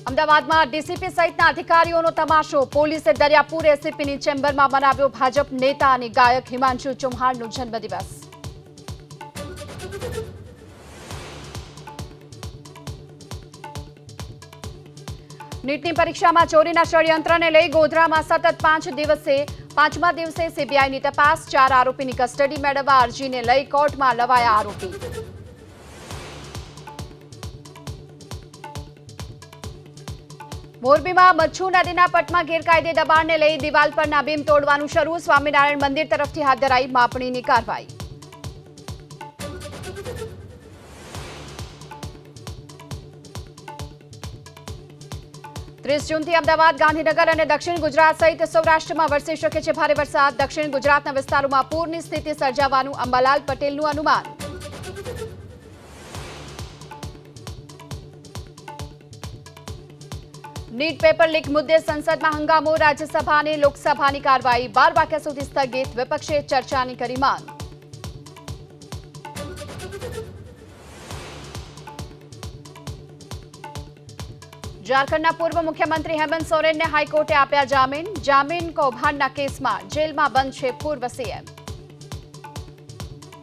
અમદાવાદમાં ડીસીપી સહિતના અધિકારીઓનો તમાશો. પોલીસે દરિયાપુર એસીપીની ચેમ્બરમાં મનાવ્યો ભાજપ નેતા અને ગાયક હિમાંશુ ચૌહાણનો જન્મદિવસ. નીટની પરીક્ષામાં ચોરીના ષડયંત્રને લઈ ગોધરામાં સતત 5મા દિવસે સીબીઆઈની તપાસ. 4 આરોપીની કસ્ટડી મેળવવા અરજીને લઈ કોર્ટમાં લવાયા આરોપી. મોરબીમાં મચ્છુ નદીના પટમાં ગેરકાયદે દબાણને લઈ દિવાલ પરના બીમ તોડવાનું શરૂ. સ્વામિનારાયણ મંદિર તરફથી હાથ ધરાઈ માપણીની કાર્યવાહી. જૂનથી અમદાવાદ, ગાંધીનગર અને દક્ષિણ ગુજરાત સહિત સૌરાષ્ટ્રમાં વરસી શકે છે ભારે વરસાદ. દક્ષિણ ગુજરાતના વિસ્તારોમાં પૂરની સ્થિતિ સર્જાવાનું અંબાલાલ પટેલનું અનુમાન. નીટ પેપર લીક મુદ્દે સંસદમાં હંગામો. રાજ્યસભા અને લોકસભાની કાર્યવાહી 12 વાગ્યા સુધી સ્થગિત. વિપક્ષે ચર્ચાની કરી માંગ. ઝારખંડના પૂર્વ મુખ્યમંત્રી હેમંત સોરેનને હાઈકોર્ટે આપ્યા જામીન. જામીન કૌભાંડના કેસમાં જેલમાં બંધ છે પૂર્વ સીએમ.